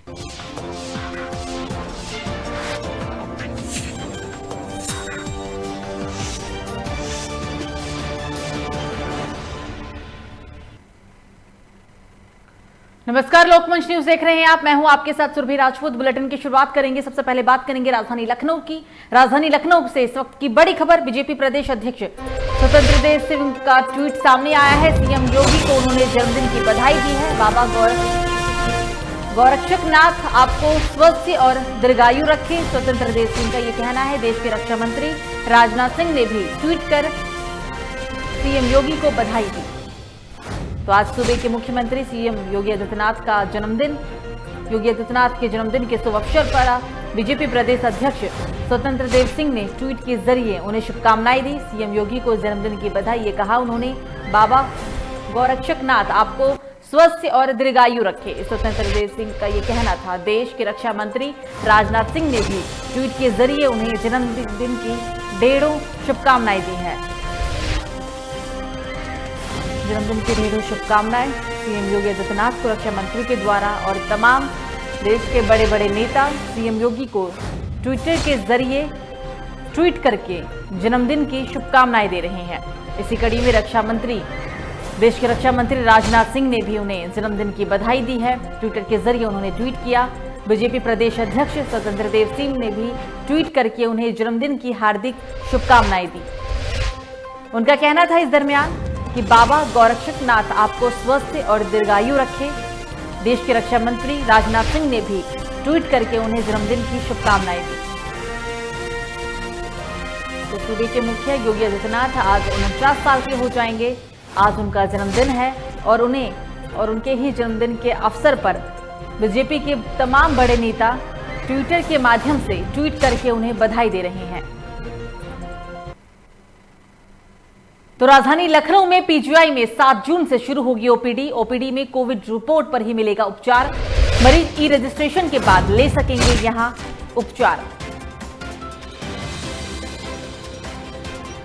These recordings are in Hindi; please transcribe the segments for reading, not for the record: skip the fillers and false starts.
नमस्कार, लोकमंच न्यूज देख रहे हैं आप। मैं हूं आपके साथ सुरभि राजपूत। बुलेटिन की शुरुआत करेंगे। सबसे पहले बात करेंगे राजधानी लखनऊ की। राजधानी लखनऊ से इस वक्त की बड़ी खबर। बीजेपी प्रदेश अध्यक्ष स्वतंत्र देव सिंह का ट्वीट सामने आया है। सीएम योगी को उन्होंने जन्मदिन की बधाई दी है। बाबा गोरक्षकनाथ आपको स्वस्थ और दीर्घायु रखे, स्वतंत्र देव सिंह का ये कहना है। देश के रक्षा मंत्री राजनाथ सिंह ने भी ट्वीट कर सीएम योगी को बधाई दी। तो आज सूबे के मुख्यमंत्री सीएम योगी आदित्यनाथ का जन्मदिन। योगी आदित्यनाथ के जन्मदिन के शुभ अवसर पर बीजेपी प्रदेश अध्यक्ष स्वतंत्र देव सिंह ने ट्वीट के जरिए उन्हें शुभकामनाएं दी। सीएम योगी को जन्मदिन की बधाई। ये कहा उन्होंने, बाबा गोरक्षकनाथ आपको स्वस्थ और दीर्घायु रखे, स्वतंत्र देव सिंह का ये कहना था। देश के रक्षा मंत्री राजनाथ सिंह ने भी ट्वीट के जरिए उन्हें जन्मदिन की ढेरों शुभकामनाएं दी है। जन्मदिन की ढेरों शुभकामनाएं सीएम योगी आदित्यनाथ को रक्षा मंत्री के द्वारा और तमाम देश के बड़े बड़े नेता सीएम योगी को ट्विटर के जरिए ट्वीट करके जन्मदिन की शुभकामनाएं दे रहे हैं। इसी कड़ी में देश के रक्षा मंत्री राजनाथ सिंह ने भी उन्हें जन्मदिन की बधाई दी है। ट्विटर के जरिए उन्होंने ट्वीट किया। बीजेपी प्रदेश अध्यक्ष स्वतंत्र देव सिंह ने भी ट्वीट करके उन्हें जन्मदिन की हार्दिक शुभकामनाएं दी। उनका कहना था इस दरमियान कि बाबा गोरक्षकनाथ आपको स्वस्थ और दीर्घायु रखे। देश के रक्षा मंत्री राजनाथ सिंह ने भी ट्वीट करके उन्हें जन्मदिन की शुभकामनाएं दी। तो सूबे के मुखिया योगी आदित्यनाथ आज 49 साल के हो जाएंगे। आज उनका जन्मदिन है और उनके ही जन्मदिन के अवसर पर बीजेपी के तमाम बड़े नेता ट्विटर के माध्यम से ट्वीट करके उन्हें बधाई दे रहे हैं। तो राजधानी लखनऊ में पीजीआई में 7 जून से शुरू होगी ओपीडी। ओपीडी में कोविड रिपोर्ट पर ही मिलेगा उपचार। मरीज ई रजिस्ट्रेशन के बाद ले सकेंगे यहां उपचार।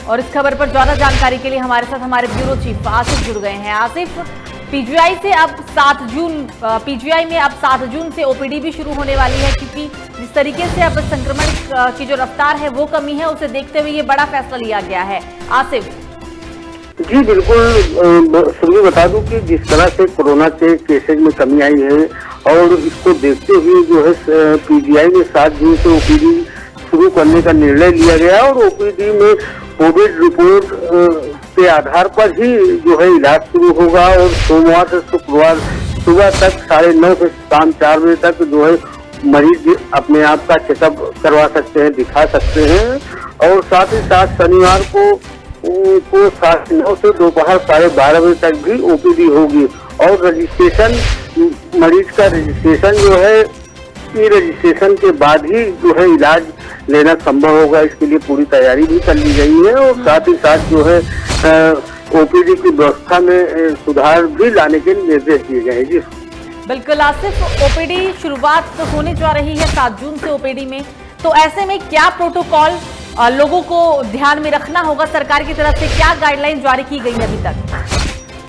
और इस खबर पर ज्यादा जानकारी के लिए हमारे साथ हमारे ब्यूरो चीफ आसिफ जुड़ गए हैं। आसिफ, पीजीआई में अब 7 जून से ओपीडी भी शुरू होने वाली है, क्योंकि जिस तरीके से अब संक्रमण की जो रफ्तार है वो कमी है, उसे देखते हुए ये बड़ा फैसला लिया गया है। आसिफ जी बिल्कुल, सभी बता दूं कि जिस तरह से कोरोना के केसेज में कमी आई है और इसको देखते हुए जो है पीजीआई में 7 जून से ओपीडी शुरू करने का निर्णय लिया गया और ओपीडी में कोविड रिपोर्ट के आधार पर ही जो है इलाज शुरू होगा। और सोमवार से शुक्रवार सुबह तक 9:30 से शाम 4 बजे तक जो है मरीज अपने आप का चेकअप करवा सकते हैं, दिखा सकते हैं। और साथ ही साथ शनिवार को 9:30 से दोपहर 12:30 बजे तक भी ओपीडी होगी। और रजिस्ट्रेशन, मरीज का रजिस्ट्रेशन जो है ई रजिस्ट्रेशन के बाद ही जो है इलाज लेना संभव होगा। इसके लिए पूरी तैयारी भी कर ली गई है और साथ ही साथ जो है ओपीडी की व्यवस्था में सुधार भी लाने के निर्देश दिए गए हैं। जी बिल्कुल आसिफ, ओपीडी शुरुआत होने जा रही है 7 जून से ओपीडी में, तो ऐसे में क्या प्रोटोकॉल लोगों को ध्यान में रखना होगा? सरकार की तरफ से क्या गाइडलाइन जारी की गई है अभी तक?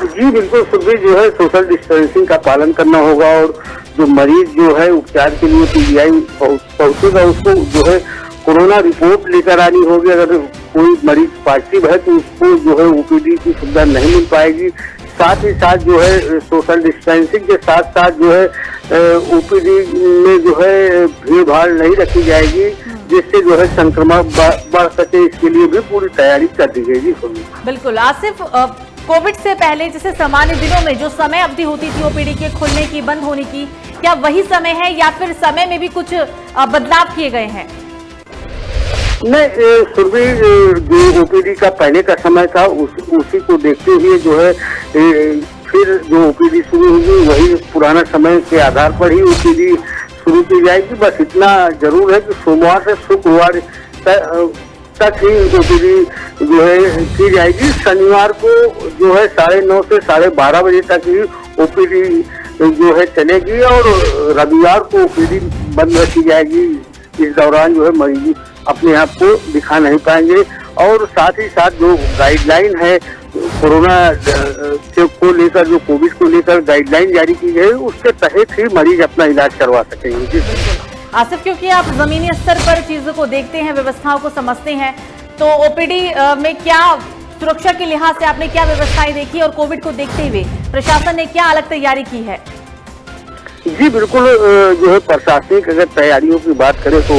जी बिल्कुल, सभी जो है सोशल डिस्टेंसिंग का पालन करना होगा और जो मरीज जो है उपचार के लिए पीजीआई पहुंचेगा उसको जो है कोरोना रिपोर्ट लेकर आनी होगी। अगर कोई मरीज पॉजिटिव है तो उसको जो है ओपीडी की सुविधा नहीं मिल पाएगी। साथ ही साथ जो है सोशल डिस्टेंसिंग के साथ साथ जो है ओपीडी में जो है भीड़ भाड़ नहीं रखी जाएगी, जिससे जो है संक्रमण बढ़ सके। इसके लिए भी पूरी तैयारी कर दी गई। बिल्कुल आसिफ, कोविड से पहले जैसे सामान्य दिनों में जो समय अवधि होती थी ओपीडी के खुलने की, बंद होने की, क्या वही समय है या फिर समय में भी कुछ बदलाव किए गए हैं? नहीं, सुरभि, जो ओपीडी का पहले का समय था उसी को देखते हुए जो है फिर जो ओपीडी शुरू होगी वही पुराना समय के आधार पर ही ओपीडी शुरू की जाएगी। बस इतना जरूर है कि सोमवार से शुक्रवार तक ही ओपीडी जो है की जाएगी। शनिवार को जो है 9:30 से 12:30 बजे तक ही ओपीडी जो है चलेगी और रविवार को ओपीडी बंद रखी जाएगी। इस दौरान जो है मरीज अपने आप को दिखा नहीं पाएंगे। और साथ ही साथ जो गाइडलाइन है कोरोना को लेकर, जो कोविड को लेकर गाइडलाइन जारी की गई, उसके तहत ही मरीज अपना इलाज करवा सकेंगे। आसिफ, क्योंकि आप जमीनी स्तर पर चीजों को देखते हैं, व्यवस्थाओं को समझते हैं, तो ओपीडी में क्या सुरक्षा के लिहाज से आपने क्या व्यवस्थाएं देखी और कोविड को देखते हुए प्रशासन ने क्या अलग तैयारी की है? जी बिल्कुल, जो है प्रशासनिक अगर तैयारियों की बात करें तो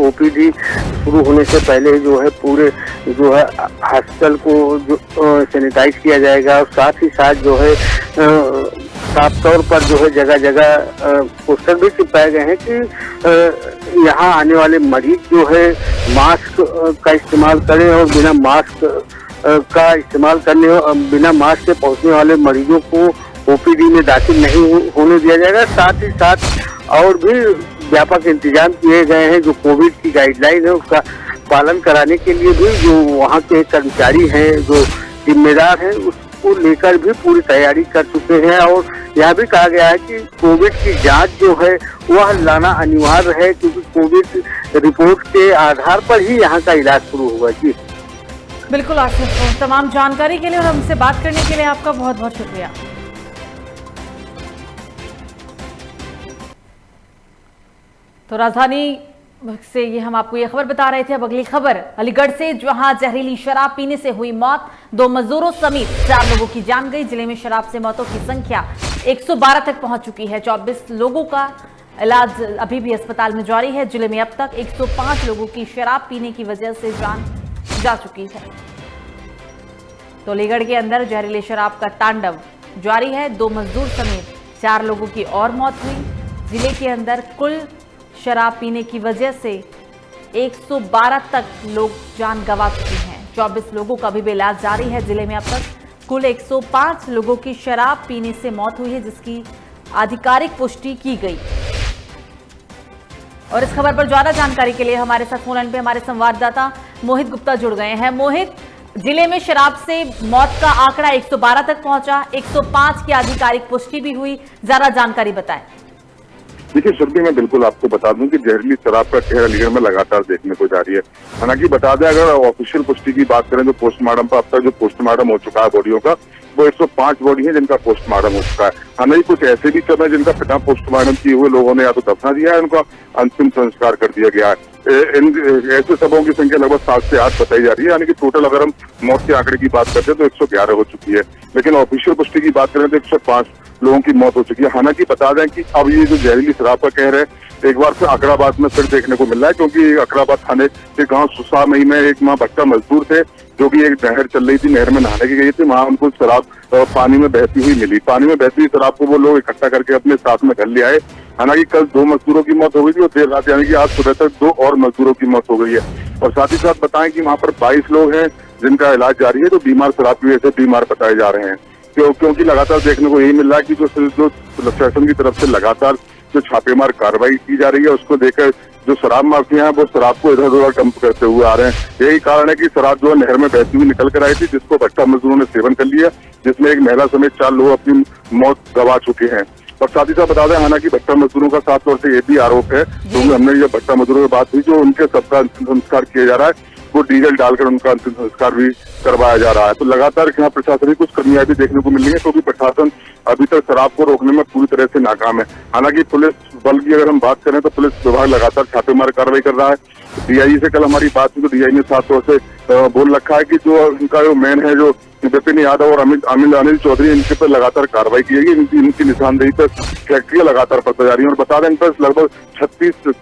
ओपीडी शुरू होने से पहले जो है पूरे जो है हॉस्पिटल को जो सैनिटाइज किया जाएगा, और साथ ही साथ जो है साफ तौर पर जो है जगह जगह पोस्टर भी चिपकाए गए हैं कि यहाँ आने वाले मरीज जो है मास्क का इस्तेमाल करें, और बिना मास्क का इस्तेमाल करने, बिना मास्क के पहुँचने वाले मरीजों को ओपीडी में दाखिल नहीं होने दिया जाएगा। साथ ही साथ और भी व्यापक इंतजाम किए गए हैं। जो कोविड की गाइडलाइन है उसका पालन कराने के लिए भी जो वहाँ के कर्मचारी हैं, जो जिम्मेदार हैं, उसको लेकर भी पूरी तैयारी कर चुके हैं। और यह भी कहा गया है कि कोविड की जांच जो है वह लाना अनिवार्य है, क्योंकि कोविड रिपोर्ट के आधार पर ही यहाँ का इलाज शुरू होगा। जी बिल्कुल आसिफ, तमाम जानकारी के लिए और हमसे बात करने के लिए आपका बहुत बहुत शुक्रिया। तो राजधानी से ये हम आपको ये खबर बता रहे थे। अब अगली खबर अलीगढ़ से, जहां जहरीली शराब पीने से हुई मौत, 2 मजदूरों समेत 4 लोगों की जान गई। जिले में शराब से मौतों की संख्या 112 तक पहुंच चुकी है। 24 लोगों का इलाज अभी भी अस्पताल में जारी है। जिले में अब तक 105 लोगों की शराब पीने की वजह से जान जा चुकी है। तो अलीगढ़ के अंदर जहरीली शराब का तांडव जारी है। 2 मजदूर समेत 4 लोगों की और मौत हुई। जिले के अंदर कुल शराब पीने की वजह से 112 तक लोग जान गंवा चुके हैं। 24 लोगों का भी इलाज जारी है। जिले में अब तक कुल 105 लोगों की शराब पीने से मौत हुई है, जिसकी आधिकारिक पुष्टि की गई। और इस खबर पर ज्यादा जानकारी के लिए हमारे साथ फोन लाइन पे हमारे संवाददाता मोहित गुप्ता जुड़ गए हैं। मोहित, जिले में शराब से मौत का आंकड़ा 112 तक पहुंचा, 105 की आधिकारिक पुष्टि भी हुई, ज्यादा जानकारी बताएं। देखिए सुरभि, मैं बिल्कुल आपको बता दूं कि जहरीली शराब का कहर अलीगढ़ में लगातार देखने को जारी है। हालांकि बता दें, अगर ऑफिशियल पुष्टि की बात करें तो पोस्टमार्टम पर अब तक जो पोस्टमार्टम हो चुका है बॉडियों का, वो 105 बॉडी है जिनका पोस्टमार्टम हो चुका है। हालांकि कुछ ऐसे भी सब है जिनका बिना पोस्टमार्टम किए हुए लोगों ने या तो दफना दिया है, उनका अंतिम संस्कार कर दिया गया है। ऐसे सबों की संख्या लगभग 7 से 8 बताई जा रही है। यानी कि टोटल अगर हम मौत के आंकड़े की बात करते हैं तो 111 हो चुकी है। लेकिन ऑफिशियल पुष्टि की बात करें तो 105 लोगों की मौत हो चुकी है। हालांकि बता दें कि अब ये जो जहरीली शराब का कहर है एक बार फिर अकराबाद में फिर देखने को मिल रहा है, क्योंकि अकराबाद थाने के गांव सुसामई में एक मां भट्टा मजदूर थे जो कि एक नहर चल रही थी, नहर में नहाने की गई थी। वहां उनको शराब पानी में बहती हुई मिली। पानी में बहती हुई शराब को वो लोग इकट्ठा करके अपने साथ में घर ले आए। हालांकि कल 2 मजदूरों की मौत हो गई थी और देर रात यानी कि आज सुबह तक 2 और मजदूरों की मौत हो गई है। और साथ ही साथ बताएं कि वहां पर 22 लोग हैं जिनका इलाज जारी है, जो बीमार शराब की वजह से बीमार बताए जा रहे हैं। क्योंकि लगातार देखने को यही मिल रहा है कि जो प्रशासन की तरफ से लगातार जो छापेमार कार्रवाई की जा रही है, उसको देखकर जो शराब माफिया हैं वो शराब को इधर उधर डंप करते हुए आ रहे हैं। यही कारण है कि शराब जो है नहर में बहती हुई निकल कर आई थी, जिसको भट्टा मजदूरों ने सेवन कर लिया, जिसमें एक महिला समेत 4 लोग अपनी मौत गंवा चुके हैं। और साथ ही साथ बता दें, हालांकि भट्टा मजदूरों का साफ तौर से ये भी आरोप है, क्योंकि हमने जब भट्टा मजदूरों की बात हुई, जो उनके सबका अंतिम संस्कार किया जा रहा है, वो डीजल डालकर उनका अंतिम संस्कार भी करवाया जा रहा है। तो लगातार यहाँ प्रशासन की कुछ कमियां भी देखने को मिल रही है, क्योंकि प्रशासन अभी तक शराब को रोकने में पूरी तरह से नाकाम है। हालांकि पुलिस बल की अगर हम बात करें तो पुलिस विभाग लगातार छापेमार कार्रवाई कर रहा है। डीआई से कल हमारी बात हुई तो डीआई ने साफ तौर से बोल रखा है कि जो इनका जो मैन है, जो विपिन यादव और अनिल चौधरी, इनके पर लगातार कार्रवाई की जाएगी। इनकी निशानदेही पर फैक्ट्रियां लगातार पड़ती जा रही है। और बता दें, इन पर लगभग 36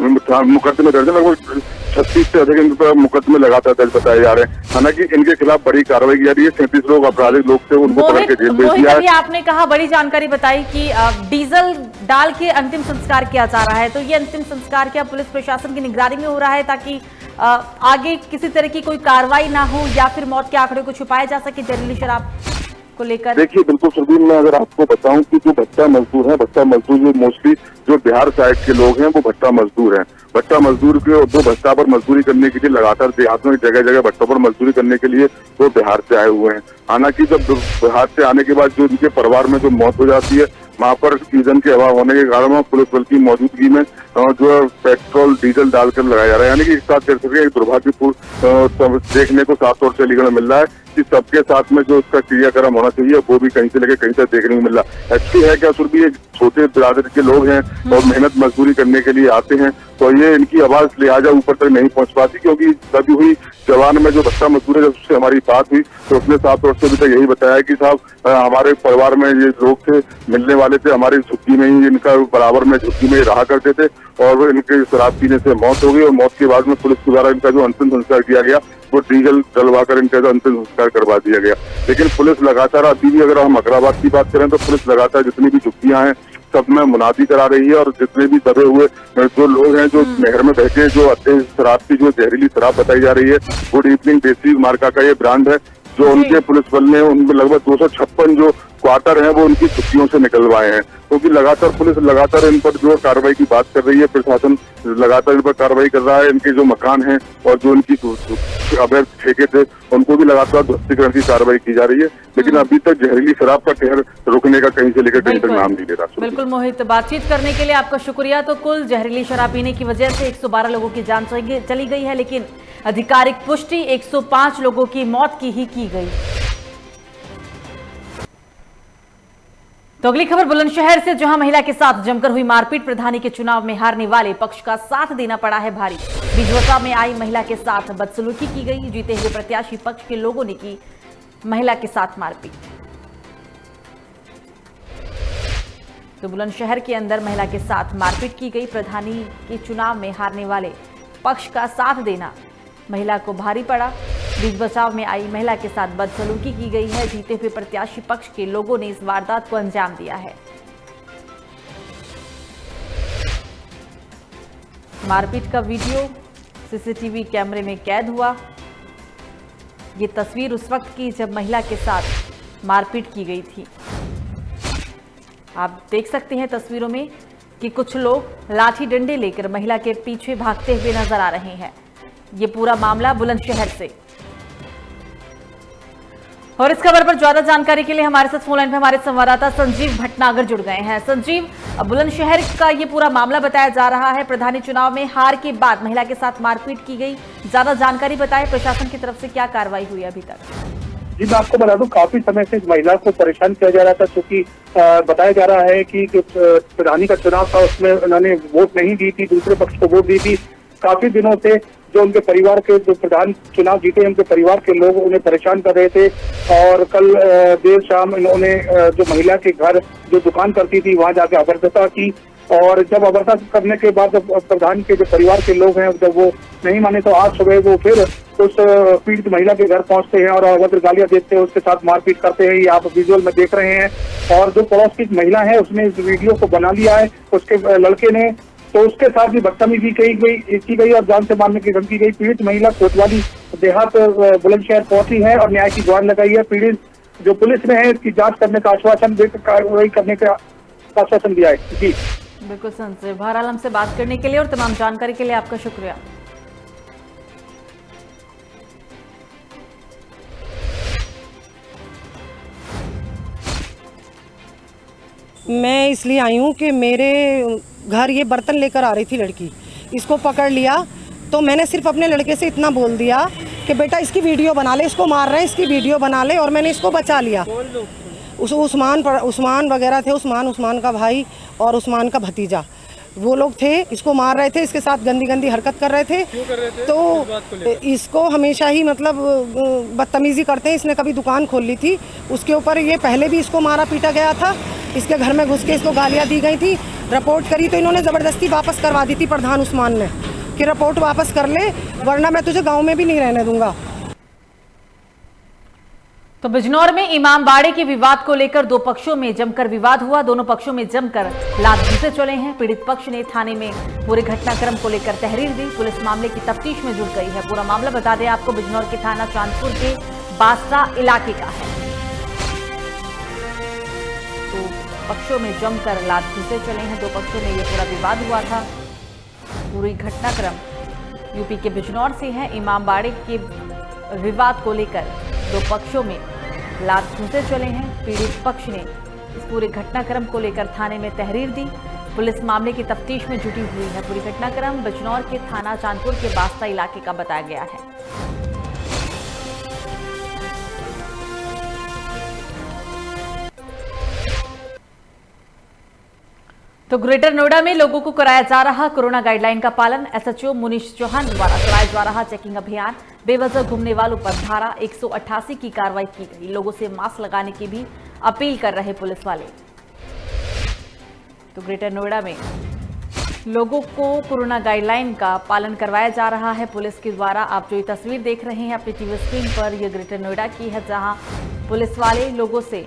मुकदमे दर्ज है, लगभग 36 से अधिक इन पर मुकदमे लगातार दर्ज बताए जा रहे हैं। हालांकि इनके खिलाफ बड़ी कार्रवाई की जा रही है। 37 लोग अपराधी लोग थे, उनको पकड़ के जेल भेज दिया है। आपने कहा, बड़ी जानकारी बताई कि डीजल डाल के अंतिम संस्कार किया जा रहा है, तो ये अंतिम संस्कार क्या पुलिस प्रशासन की निगरानी में हो रहा है, ताकि आगे किसी तरह की कोई कार्रवाई ना हो या फिर मौत के आंकड़े को छुपाया जा सके जहरीली शराब को लेकर? देखिए बिल्कुल सुरभि, मैं अगर आपको बताऊं कि जो भट्टा मजदूर है, भट्टा मजदूर जो मोस्टली जो बिहार साइड के लोग हैं वो भट्टा मजदूर हैं। भट्टा मजदूर के जो भट्टा पर मजदूरी करने के लिए लगातार देहात में जगह जगह भट्टों पर मजदूरी करने के लिए वो बिहार से आए हुए हैं। हालांकि जब बिहार से आने के बाद जो उनके परिवार में जो मौत हो जाती है, वहां पर ईंधन के अभाव होने के कारण पुलिस बल की मौजूदगी में जो पेट्रोल डीजल डालकर लगाया जा रहा है, यानी कि एक साथ कह सकते हैं एक दुर्भाग्यपूर्ण देखने को साफ तौर से अलीगढ़ में मिल रहा है कि सबके साथ में जो उसका क्रियाक्रम होना चाहिए वो भी कहीं से लेकर कहीं से देखने को मिल रहा है। एक्चुअली है क्या, सुरभि एक छोटे बिरादरी के लोग हैं और मेहनत मजदूरी करने के लिए आते हैं, तो ये इनकी आवाज लिहाजा ऊपर तक नहीं पहुंच पाती, क्योंकि तभी हुई जवान में जो बच्चा मजदूर है, जब उससे हमारी बात हुई तो उसने साफ तौर से अभी तक यही बताया कि साहब हमारे परिवार में ये लोग थे, मिलने वाले थे, हमारी झुग्गी में ही इनका बराबर में झुग्गी में ही रहा करते थे और इनके शराब पीने से मौत हो गई और मौत के बाद में पुलिस के द्वारा इनका जो अंतिम संस्कार किया गया वो डीजल डलवाकर इनका जो अंतिम संस्कार करवा दिया गया। लेकिन पुलिस लगातार अभी भी, अगर हम अकराबाद की बात करें तो पुलिस लगातार जितनी भी झुग्गियां हैं सब में मुनादी करा रही है और जितने भी दबे हुए जो लोग हैं जो नहर में बहके जो अत्यंत शराब की जो जहरीली शराब बताई जा रही है, गुड इवनिंग देसी मार्का का ये ब्रांड है, जो उनके पुलिस बल ने उनमें लगभग 256 जो क्वार्टर हैं वो उनकी छुट्टियों से निकलवाए हैं, क्योंकि लगातार पुलिस लगातार इन पर जो कार्रवाई की बात कर रही है, प्रशासन लगातार इन पर कार्रवाई कर रहा है। इनके जो मकान हैं और जो इनकी अवैध ठेके थे उनको भी लगातार ध्वस्तीकरण की कार्रवाई की जा रही है, लेकिन अभी तक जहरीली शराब का कहर रुकने का कहीं से लेकर कहीं तक नाम नहीं ले रहा। बिल्कुल मोहित, बातचीत करने के लिए आपका शुक्रिया। तो कुल जहरीली शराब पीने की वजह से 112 लोगों की जान चली गई है, लेकिन आधिकारिक पुष्टि 105 लोगों की मौत की ही की गई। तो अगली खबर बुलंदशहर से, जहां महिला के साथ जमकर हुई मारपीट, प्रधानी के चुनाव में हारने वाले पक्ष का साथ देना पड़ा है भारी। बिजवसा में आई महिला के साथ बदसलूकी की गई, जीते हुए प्रत्याशी पक्ष के लोगों ने की महिला के साथ मारपीट। तो बुलंदशहर के अंदर महिला के साथ मारपीट की गई, प्रधानी के चुनाव में हारने वाले पक्ष का साथ देना महिला को भारी पड़ा। बीच बचाव में आई महिला के साथ बदसलूकी की गई है, जीते हुए प्रत्याशी पक्ष के लोगों ने इस वारदात को अंजाम दिया है। मारपीट का वीडियो सीसीटीवी कैमरे में कैद हुआ। ये तस्वीर उस वक्त की जब महिला के साथ मारपीट की गई थी। आप देख सकते हैं तस्वीरों में कि कुछ लोग लाठी डंडे लेकर महिला के पीछे भागते हुए नजर आ रहे हैं। ये पूरा मामला बुलंदशहर से। और इस खबर पर ज्यादा जानकारी के लिए हमारे साथ फोन लाइन पे हमारे संवाददाता संजीव भटनागर जुड़ गए हैं। संजीव, बुलंदशहर का ये पूरा मामला बताया जा रहा है, प्रधानी चुनाव में हार के बाद महिला के साथ मारपीट की गई, ज्यादा जानकारी बताएं, प्रशासन की तरफ से क्या कार्रवाई हुई अभी तक? जी, मैं आपको बता दूं, काफी समय से इस महिला को परेशान किया जा रहा था, क्योंकि बताया जा रहा है कि प्रधानी का चुनाव था उसमें उन्होंने वोट नहीं दी थी, दूसरे पक्ष को वोट दी थी। काफी दिनों से जो उनके परिवार के जो प्रधान चुनाव जीते उनके परिवार के लोग उन्हें परेशान कर रहे थे और कल देर शाम इन्होंने जो महिला के घर जो दुकान करती थी वहां जाके अभद्रता की, और जब अभद्रता करने के बाद जब प्रधान के जो परिवार के लोग हैं जब वो नहीं माने तो आज सुबह वो फिर उस पीड़ित महिला के घर पहुंचते हैं और अभद्र गालियां देते हैं, उसके साथ मारपीट करते हैं। ये आप विजुअल में देख रहे हैं। और जो पड़ोस की महिला है उसने इस वीडियो को बना लिया है, उसके लड़के ने, तो उसके साथ भी बदतमीजी की गई और जान से मारने की धमकी गई। पीड़ित महिला कोतवाली देहात बुलंदशहर पहुंची है और न्याय की गुहार लगाई है। पीड़ित जो पुलिस ने है इसकी जांच करने का आश्वासन देकर कार्रवाई करने का आश्वासन दिया है। जी बिल्कुल संजय, बहरहाल हमसे बात करने के लिए और तमाम जानकारी के लिए आपका शुक्रिया। मैं इसलिए आई हूँ कि मेरे घर ये बर्तन लेकर आ रही थी लड़की, इसको पकड़ लिया तो मैंने सिर्फ अपने लड़के से इतना बोल दिया कि बेटा इसकी वीडियो बना ले, इसको मार रहे हैं इसकी वीडियो बना ले, और मैंने इसको बचा लिया। उस्मान वगैरह थे, उस्मान का भाई और उस्मान का भतीजा, वो लोग थे, इसको मार रहे थे, इसके साथ गंदी गंदी हरकत कर रहे थे। क्यों कर रहे थे? तो इसको हमेशा ही मतलब बदतमीजी करते हैं। इसने कभी दुकान खोल ली थी, उसके ऊपर ये पहले भी इसको मारा पीटा गया था, इसके घर में घुस के इसको गालियाँ दी गई थी। रिपोर्ट करी तो इन्होंने ज़बरदस्ती वापस करवा दी थी प्रधान उस्मान ने कि रिपोर्ट वापस कर ले वरना मैं तुझे गाँव में भी नहीं रहने दूंगा। तो बिजनौर में इमामबाड़े के विवाद को लेकर दो पक्षों में जमकर विवाद हुआ, दोनों पक्षों में जमकर लात घूंसे चले हैं। पीड़ित पक्ष ने थाने में पूरे घटनाक्रम को लेकर तहरीर दी, पुलिस मामले की तफ्तीश में जुट गई है। पूरा मामला बता दें आपको, बिजनौर के थाना चांदपुर के बासरा इलाके का है। तो पक्षों में जमकर लात घूंसे चले हैं, दो पक्षों में यह पूरा विवाद हुआ था। पूरी घटनाक्रम यूपी के बिजनौर से है। इमामबाड़े के विवाद को लेकर दो पक्षों में लात घूंसे चले हैं। पीड़ित पक्ष ने इस पूरे घटनाक्रम को लेकर थाने में तहरीर दी, पुलिस मामले की तफ्तीश में जुटी हुई है। पूरी घटनाक्रम बिजनौर के थाना चांदपुर के बास्ता इलाके का बताया गया है। तो ग्रेटर नोएडा में लोगों को कराया जा रहा कोरोना गाइडलाइन का पालन। एसएचओ मुनीश चौहान द्वारा चलाया जा रहा चेकिंग अभियान। बेवजह घूमने वालों पर धारा 188 की कार्रवाई की गई। लोगों से मास्क लगाने की भी अपील कर रहे पुलिस वाले। तो ग्रेटर नोएडा में लोगों को कोरोना गाइडलाइन का पालन करवाया जा रहा है पुलिस के द्वारा। आप जो ये तस्वीर देख रहे हैं अपनी टीवी स्क्रीन पर, यह ग्रेटर नोएडा की है, जहां पुलिस वाले लोगों से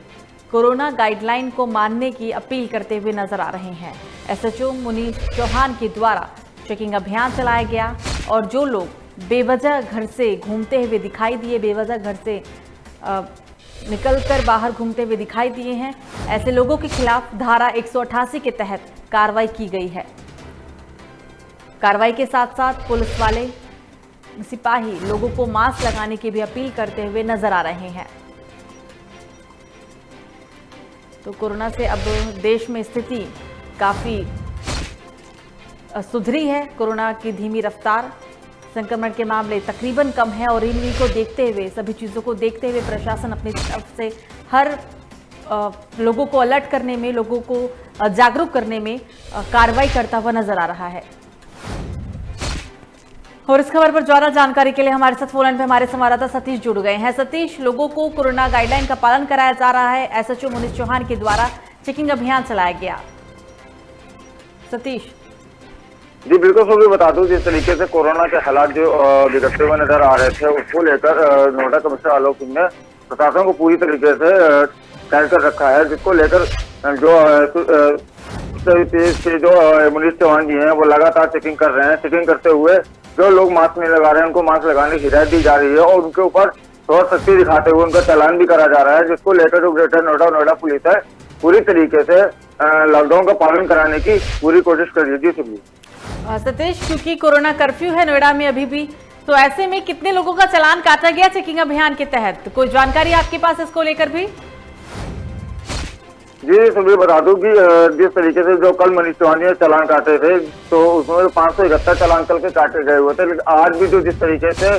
कोरोना गाइडलाइन को मानने की अपील करते हुए नजर आ रहे हैं। एसएचओ मुनीश चौहान के द्वारा चेकिंग अभियान चलाया गया और जो लोग बेवजह घर से घूमते हुए दिखाई दिए, बेवजह घर से निकलकर बाहर घूमते हुए दिखाई दिए हैं, ऐसे लोगों के खिलाफ धारा 188 के तहत कार्रवाई की गई है। कार्रवाई के साथ साथ पुलिस वाले सिपाही लोगों को मास्क लगाने की भी अपील करते हुए नजर आ रहे हैं। तो कोरोना से अब देश में स्थिति काफी सुधरी है। कोरोना की धीमी रफ्तार, संक्रमण के मामले तकरीबन कम है और इन्हीं को देखते हुए, सभी चीजों को देखते हुए प्रशासन अपनी तरफ से हर लोगों को अलर्ट करने में, लोगों को जागरूक करने में कार्रवाई करता हुआ नजर आ रहा है। और इस खबर पर ज्यादा जानकारी के लिए हमारे साथ फोन लाइन पे हमारे संवाददाता सतीश जुड़ गए हैं। सतीश, लोगों को कोरोना गाइडलाइन का पालन कराया जा रहा है। एसएचओ मुनीश चौहान के द्वारा चेकिंग अभियान चलाया गया। सतीश जी बिल्कुल, सभी बता दूं जिस तरीके से कोरोना के हालात जो बिगड़ते हुए नजर आ रहे थे, उसको लेकर नोएडा कमिश्नर आलोक सिंह ने प्रशासन को पूरी तरीके से तैयार कर रखा है, जिसको लेकर जो मुनीश चौहान जी हैं वो लगातार चेकिंग कर रहे हैं। चेकिंग करते हुए जो लोग मास्क नहीं लगा रहे हैं उनको मास्क लगाने की हिदायत दी जा रही है और उनके ऊपर थोड़ा सख्ती दिखाते हुए उनका चालान भी करा जा रहा है, जिसको लेकर जो ग्रेटर नोएडा पुलिस है पूरी तरीके से लॉकडाउन का पालन कराने की पूरी कोशिश कर रही है। जी सुनिए सतीश, क्योंकि कोरोना कर्फ्यू है नोएडा में अभी भी, तो ऐसे में कितने लोगों का चालान काटा गया चेकिंग अभियान के तहत? कोई जानकारी आपके पास इसको लेकर भी? जी सभी बता दूं कि जिस तरीके से जो कल मनीष चौहान ने चालान काटे थे तो उसमें 571 चालान कल के काटे गए हुए थे, लेकिन आज भी जो जिस तरीके से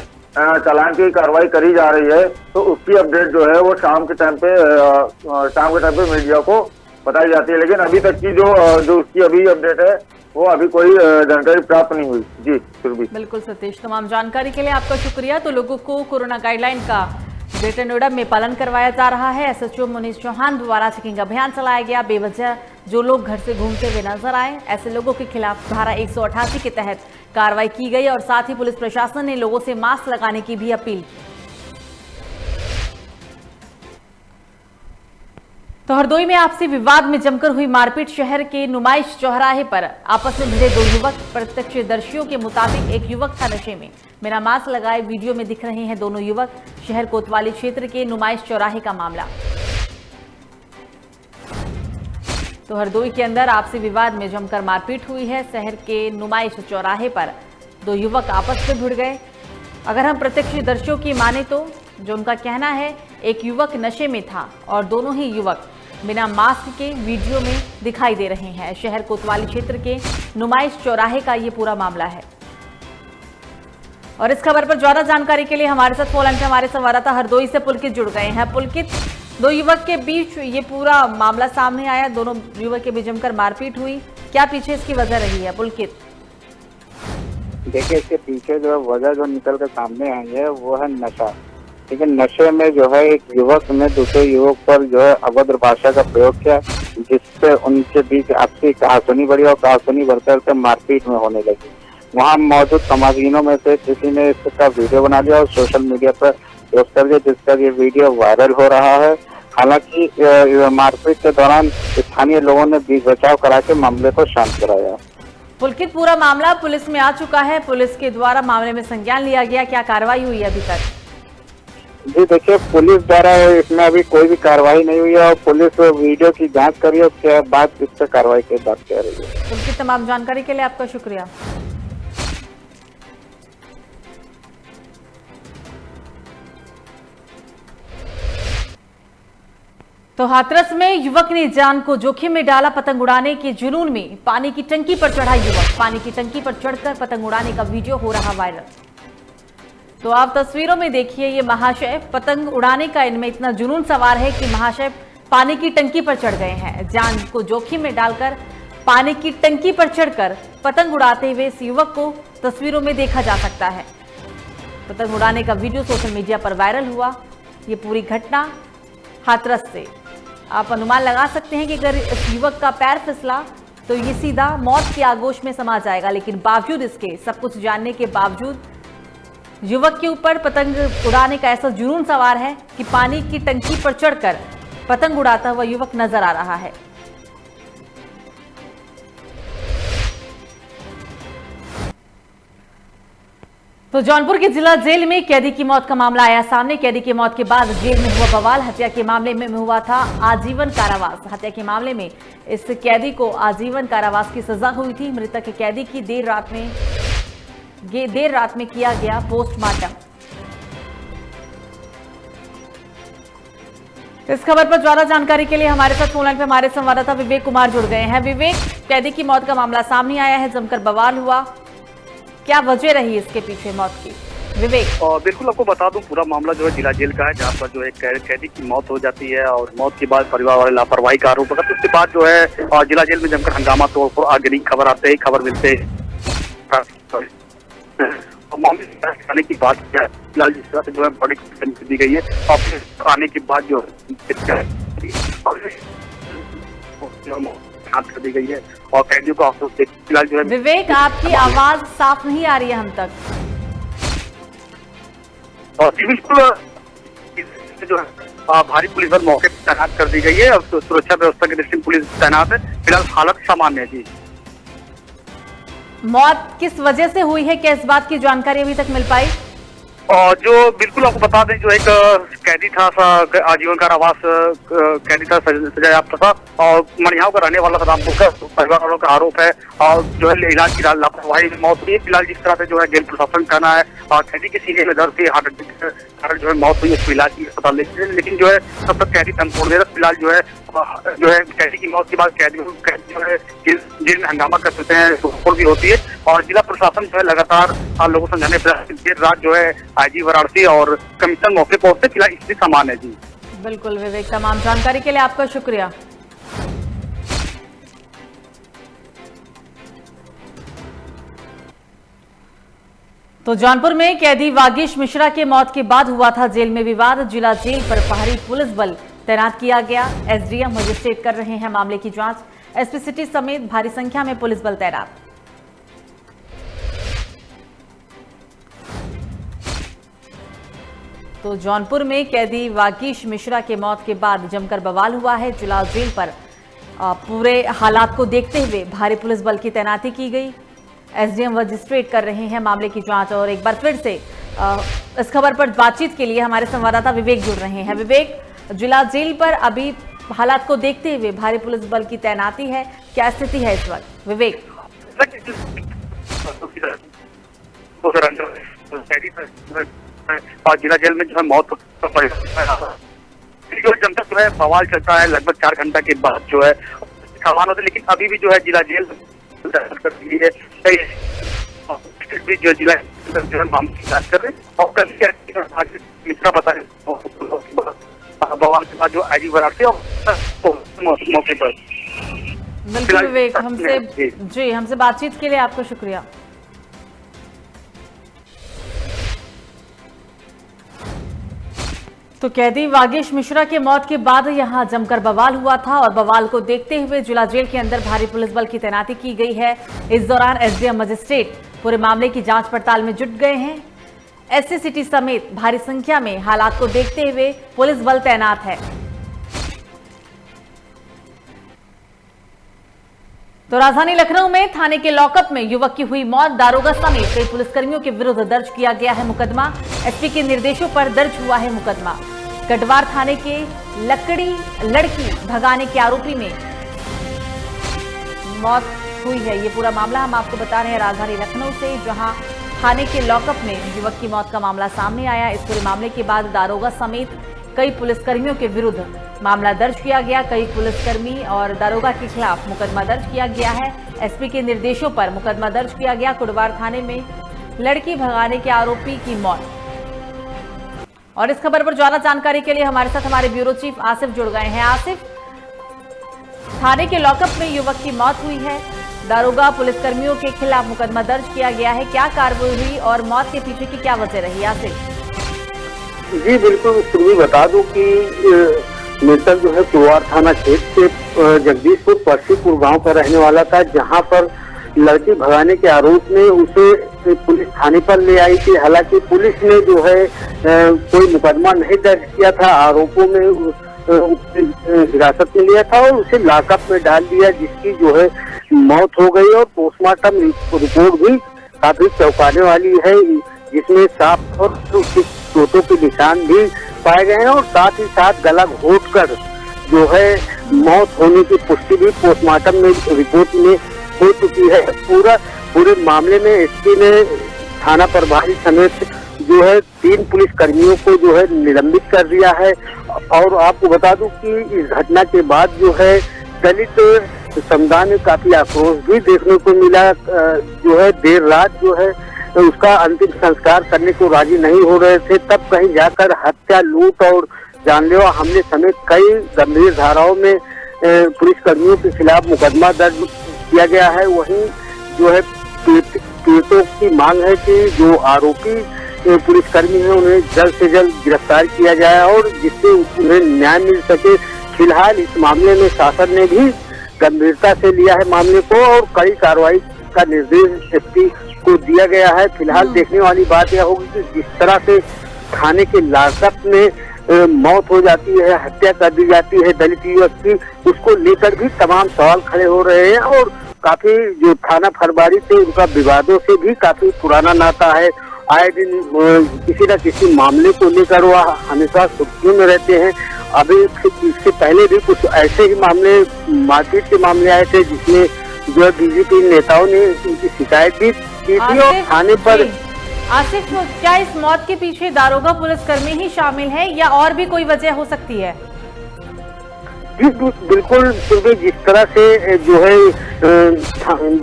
चालान की कार्रवाई करी जा रही है तो उसकी अपडेट जो है वो शाम के टाइम पे मीडिया को बताई जाती है। लेकिन अभी तक की जो उसकी अभी अपडेट है वो अभी कोई जानकारी प्राप्त नहीं हुई। जी सुरभि। बिल्कुल सतीश, तमाम जानकारी के लिए आपका शुक्रिया। तो लोगों को कोरोना गाइडलाइन का ग्रेटर नोएडा में पालन करवाया जा रहा है। एसएचओ मुनीश चौहान द्वारा चेकिंग अभियान चलाया गया। बेवजह जो लोग घर से घूमते हुए नजर आए, ऐसे लोगों के खिलाफ धारा 188 के तहत कार्रवाई की गई और साथ ही पुलिस प्रशासन ने लोगों से मास्क लगाने की भी अपील की। तो हरदोई में आपसी विवाद में जमकर हुई मारपीट। शहर के नुमाइश चौराहे पर आपस में भिड़े दो युवक। प्रत्यक्षदर्शियों के मुताबिक एक युवक था नशे में, बिना मास्क लगाए वीडियो में दिख रहे हैं दोनों युवक। शहर कोतवाली क्षेत्र के नुमाइश चौराहे का मामला। तो हरदोई के अंदर आपसी विवाद में जमकर मारपीट हुई है। शहर के नुमाइश चौराहे पर दो युवक आपस में भिड़ गए। अगर हम प्रत्यक्षदर्शियों की माने तो जो उनका कहना है, एक युवक नशे में था और दोनों ही युवक बिना मास्क के वीडियो में दिखाई दे रहे हैं। शहर कोतवाली क्षेत्र के नुमाइश चौराहे का ये पूरा मामला है। और इस खबर पर ज्यादा जानकारी के लिए हमारे साथ फोन लाइन पे हमारे संवाददाता हरदोई से पुलकित जुड़ गए हैं। पुलकित, दो युवक के बीच ये पूरा मामला सामने आया, दोनों युवक के बीच जमकर मारपीट हुई, क्या पीछे इसकी वजह रही है? पुलकित देखिए, इसके पीछे जो वजह जो निकल कर सामने आई है वो है नशा। लेकिन नशे में जो है एक युवक ने दूसरे युवक पर जो है अभद्र भाषा का प्रयोग किया, जिससे उनके बीच आपसी कहासुनी बढ़ी और कहासुनी बढ़कर से मारपीट में होने लगी। वहां मौजूद तमाजीनों में से किसी ने इसका वीडियो बना लिया और सोशल मीडिया पर पोस्ट कर दिया, जिसका ये वीडियो वायरल हो रहा है। हालांकि मारपीट के दौरान स्थानीय लोगों ने बीच बचाव करा के मामले को शांत कराया। पुलकित, पूरा मामला पुलिस में आ चुका है, पुलिस के द्वारा मामले में संज्ञान लिया गया, क्या कार्रवाई हुई अभी तक? जी देखिए, पुलिस द्वारा इसमें अभी कोई भी कार्रवाई नहीं हुई है और पुलिस वीडियो की जांच कर रही है, उसके बाद इस पर कार्रवाई की बात कह रही है। पुलिस तमाम जानकारी के लिए आपका शुक्रिया। तो तो हाथरस में युवक ने जान को जोखिम में डाला। पतंग उड़ाने के जुनून में पानी की टंकी पर चढ़ा युवक। पानी की टंकी पर चढ़कर पतंग उड़ाने का वीडियो हो रहा वायरल। तो आप तस्वीरों में देखिए, ये महाशय पतंग उड़ाने का इनमें इतना जुनून सवार है कि महाशय पानी की टंकी पर चढ़ गए हैं। जान को जोखिम में डालकर पानी की टंकी पर चढ़कर पतंग उड़ाते हुए इस युवक को तस्वीरों में देखा जा सकता है। पतंग उड़ाने का वीडियो सोशल मीडिया पर वायरल हुआ। ये पूरी घटना हाथरस से। आप अनुमान लगा सकते हैं कि अगर इस युवक का पैर फिसला तो ये सीधा मौत की आगोश में समा जाएगा, लेकिन बावजूद इसके, सब कुछ जानने के बावजूद युवक के ऊपर पतंग उड़ाने का ऐसा जुनून सवार है कि पानी की टंकी पर चढ़कर पतंग उड़ाता हुआ युवक नजर आ रहा है। तो जौनपुर के जिला जेल में कैदी की मौत का मामला आया सामने। कैदी की मौत के बाद जेल में हुआ बवाल। हत्या के मामले में हुआ था आजीवन कारावास। हत्या के मामले में इस कैदी को आजीवन कारावास की सजा हुई थी। मृतक कैदी की देर रात में किया गया पोस्टमार्टम। इस खबर पर ज्यादा जानकारी के लिए हमारे साथ फोन लाइन पे हमारे संवाददाता विवेक कुमार जुड़ गए हैं। विवेक, कैदी की मौत का मामला सामने आया है, जमकर बवाल हुआ, क्या वजह रही इसके पीछे मौत की? विवेक, बिल्कुल आपको बता दूं, पूरा मामला जो है जिला जेल का है, जहां पर जो है कैदी की मौत हो जाती है और मौत के बाद परिवार वाले लापरवाही का आरोप लगाते। उसके बाद जो है जिला जेल में जमकर हंगामा तोड़फोड़ आगजनी खबर आते ही खबर मिलते आने की बात किया फिलहाल जिस तरह से जो है बड़ी दी गई है और आने के बाद जो कर दी गई है और कैदियों को अफसोस फिलहाल जो है। विवेक, आपकी आवाज साफ नहीं आ रही है हम तक। और बिल्कुल जो है भारी पुलिस बल मौके पर तैनात कर दी गई है और सुरक्षा व्यवस्था की दृष्टि में पुलिस तैनात है। फिलहाल हालत सामान्य है। जी, मौत किस वजह से हुई है, क्या इस बात की जानकारी अभी तक मिल पाई? और जो बिल्कुल आपको बता दें, जो एक कैदी था आजीवन कारावास कैदी था, सजायाफ्ता था और मणिहाव का रहने वाला था रामपुर का। परिवार वालों का आरोप है और जो है इलाज की लापरवाही में मौत हुई है। फिलहाल जिस तरह से जो है जेल प्रशासन कहना है और कैदी के सीने में दर्द थी, हार्ट अटैक के कारण जो है मौत हुई, उसको इलाज की अस्पताल लेकिन जो है तब तक कैदी तंग दे रहा। फिलहाल जो है कैदी की मौत के बाद कैदी जो है जेल में हंगामा कर सकते हैं, तोड़फोड़ भी होती है और जिला प्रशासन जो है लगातार लोगों को समझाने देर रात जो है आईजी वाराणसी और कमिश्नर मौके पहुंचते। फिलहाल स्थिति समान है। जी बिल्कुल विवेक, तमाम जानकारी के लिए आपका शुक्रिया। तो जौनपुर में कैदी वागीश मिश्रा के मौत के बाद हुआ था जेल में विवाद। जिला जेल पर भारी पुलिस बल तैनात किया गया। एसडीएम मजिस्ट्रेट कर रहे हैं मामले की जांच। एसपी सिटी समेत भारी संख्या में पुलिस बल तैनात। तो जौनपुर में कैदी वागीश मिश्रा के मौत के बाद जमकर बवाल हुआ है। जिला जेल पर पूरे हालात को देखते हुए भारी पुलिस बल की तैनाती की गई। एसडीएम मजिस्ट्रेट कर रहे हैं मामले की जांच। और एक बार फिर से इस खबर पर बातचीत के लिए हमारे संवाददाता विवेक जुड़ रहे हैं। विवेक, जिला जेल पर अभी हालात को देखते हुए भारी पुलिस बल की तैनाती है, क्या स्थिति है इस वक्त? विवेक, और जिला जेल में जो है मौत जनता जो है बवाल चलता है लगभग 4 घंटा के बाद जो है सामान होते, लेकिन अभी भी जो है जिला जेल कर दी है जो जिला जो है मामले की जांच कर रहे हैं और कल मिश्रा बता बवाल के बाद जो आईजी वाराणसी और मौके पर। बिल्कुल विवेक, हमसे बातचीत के लिए आपका शुक्रिया। तो कैदी वागीश मिश्रा के मौत के बाद यहां जमकर बवाल हुआ था और बवाल को देखते हुए जिला जेल के अंदर भारी पुलिस बल की तैनाती की गई है। इस दौरान एसडीएम मजिस्ट्रेट पूरे मामले की जांच पड़ताल में जुट गए हैं। एसपी सिटी समेत भारी संख्या में हालात को देखते हुए पुलिस बल तैनात है। तो राजधानी लखनऊ में थाने के लॉकअप में युवक की हुई मौत। दारोगा समेत कई पुलिसकर्मियों के विरुद्ध दर्ज किया गया है मुकदमा। एसपी के निर्देशों पर दर्ज हुआ है मुकदमा। कटवार थाने के लड़की भगाने के आरोपी में मौत हुई है। ये पूरा मामला हम आपको बता रहे हैं राजधानी लखनऊ से, जहां थाने के लॉकअप में युवक की मौत का मामला सामने आया। इस पूरे मामले के बाद दारोगा समेत कई पुलिसकर्मियों के विरुद्ध मामला दर्ज किया गया। कई पुलिसकर्मी और दारोगा के खिलाफ मुकदमा दर्ज किया गया है। एसपी के निर्देशों पर मुकदमा दर्ज किया गया। कुड़वार थाने में लड़की भगाने के आरोपी की मौत। और इस खबर पर ज्यादा जानकारी के लिए हमारे साथ हमारे ब्यूरो चीफ आसिफ जुड़ गए हैं। आसिफ, थाने के लॉकअप में युवक की मौत हुई है, दारोगा पुलिसकर्मियों के खिलाफ मुकदमा दर्ज किया गया है, क्या कार्रवाई हुई और मौत के पीछे की क्या वजह रही? आसिफ जी बिल्कुल, शुरू बता दूं कि मृतक जो है कुड़वार थाना क्षेत्र के जगदीशपुर परसीपुर गांव का रहने वाला था, जहां पर लड़की भगाने के आरोप में उसे पुलिस थाने पर ले आई थी। हालांकि पुलिस ने जो है कोई मुकदमा नहीं दर्ज किया था, आरोपों में हिरासत में लिया था और उसे लॉकअप में डाल दिया, जिसकी जो है मौत हो गई। और पोस्टमार्टम रिपोर्ट भी काफी चौंकाने वाली है, जिसमें सांप और उसके चोटों के निशान भी पाए गए हैं और साथ ही साथ गला घोटकर जो है मौत होने की पुष्टि भी पोस्टमार्टम में रिपोर्ट में हो चुकी है। पूरे मामले में एसपी ने थाना प्रभारी समेत जो है 3 पुलिस कर्मियों को जो है निलंबित कर दिया है। और आपको बता दूं कि इस घटना के बाद जो है दलित समुदाय में काफी आक्रोश भी देखने को मिला। जो है देर रात जो है उसका अंतिम संस्कार करने को राजी नहीं हो रहे थे, तब कहीं जाकर हत्या, लूट और जानलेवा हमले समेत कई गंभीर धाराओं में पुलिस कर्मियों के खिलाफ मुकदमा दर्ज किया गया है। वहीं जो है पीड़ितों की मांग है कि जो आरोपी पुलिसकर्मी हैं उन्हें जल्द से जल्द गिरफ्तार किया जाए और जिससे उन्हें न्याय मिल सके। फिलहाल इस मामले में शासन ने भी गंभीरता से लिया है मामले को और कड़ी कार्रवाई का निर्देश एसपी को दिया गया है। फिलहाल देखने वाली बात यह होगी कि जिस तरह से थाने के लॉकअप में मौत हो जाती है, हत्या कर दी जाती है दलित युवक की, उसको लेकर भी तमाम सवाल खड़े हो रहे हैं। और काफी जो थाना प्रभारी थे उनका विवादों से भी काफी पुराना नाता है। आए दिन किसी न किसी मामले को लेकर वह हमेशा सुर्खियों में रहते हैं। अभी इससे पहले भी कुछ ऐसे ही मामले, मारपीट के मामले आए थे, जिसमें जो बीजेपी नेताओं ने उनकी शिकायत भी की थी और थाने पर। आसिफ, क्या इस मौत के पीछे दारोगा पुलिसकर्मी ही शामिल है या और भी कोई वजह हो सकती है? जी बिल्कुल, क्योंकि जिस तरह से जो है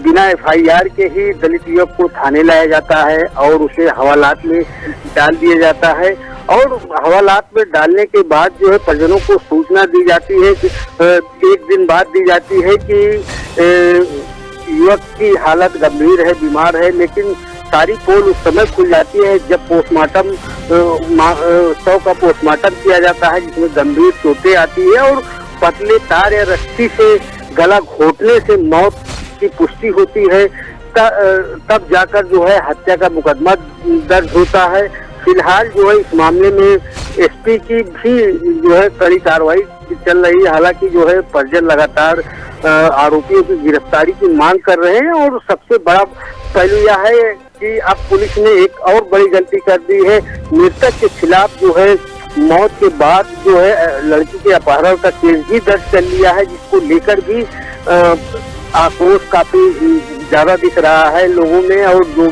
बिना एफआईआर के ही दलित युवक को थाने लाया जाता है और उसे हवालात में डाल दिया जाता है और हवालात में डालने के बाद जो है परिजनों को सूचना दी जाती है कि एक दिन बाद दी जाती है कि युवक की हालत गंभीर है, बीमार है, लेकिन सारी पोल उस समय खुल जाती है जब पोस्टमार्टम शव का पोस्टमार्टम किया जाता है, जिसमें गंभीर चोटें आती है और पतले तार या रस्सी से गला घोटने से मौत की पुष्टि होती है। तब जाकर जो है हत्या का मुकदमा दर्ज होता है। फिलहाल जो है इस मामले में एसपी की भी जो है कड़ी कार्रवाई चल रही है। हालांकि जो है परिजन लगातार आरोपियों की गिरफ्तारी की मांग कर रहे हैं और सबसे बड़ा पहलू यह है कि अब पुलिस ने एक और बड़ी गलती कर दी है। मृतक के खिलाफ जो है मौत के बाद जो है लड़की के अपहरण का केस भी दर्ज कर लिया है, जिसको लेकर भी आक्रोश काफी ज्यादा दिख रहा है लोगों में और जो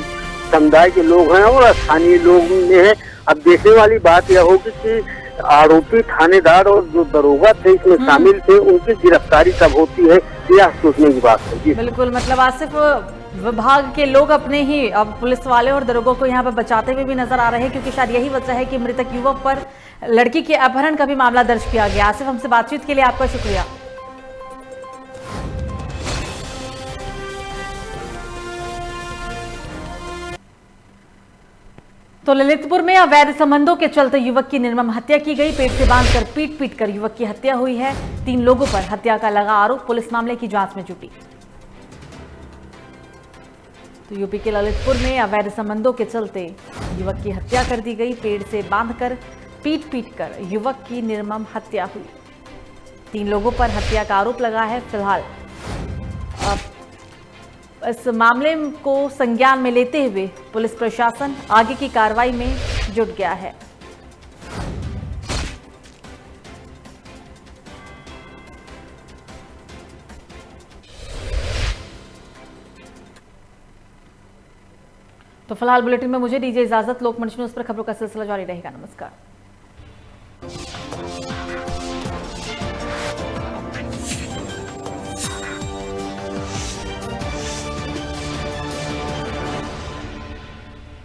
समुदाय के लोग हैं और स्थानीय लोग में है। अब देखने वाली बात यह होगी कि आरोपी थानेदार और जो दरोगा थे इसमें शामिल थे, उनकी गिरफ्तारी कब होती है, यह सोचने की बात है। बिल्कुल, मतलब आसिफ, विभाग के लोग अपने ही अब पुलिस वाले और दरोगों को यहाँ पर बचाते हुए भी नजर आ रहे हैं, क्योंकि शायद यही वजह है कि मृतक युवक पर लड़की के अपहरण का भी मामला दर्ज किया गया। आसिफ, हमसे बातचीत के लिए आपका शुक्रिया। तो ललितपुर में अवैध संबंधों के चलते युवक की निर्मम हत्या की गई। पेट से बांधकर पीट कर युवक की हत्या हुई है। 3 लोगों पर हत्या का लगा आरोप। पुलिस मामले की जांच में जुटी। तो यूपी के ललितपुर में अवैध संबंधों के चलते युवक की हत्या कर दी गई। पेड़ से बांधकर पीट कर युवक की निर्मम हत्या हुई। 3 लोगों पर हत्या का आरोप लगा है। फिलहाल इस मामले को संज्ञान में लेते हुए पुलिस प्रशासन आगे की कार्रवाई में जुट गया है। तो फिलहाल बुलेटिन में मुझे दीजिए इजाजत। लोकमंच न्यूज़ पर खबरों का सिलसिला जारी रहेगा। नमस्कार। है।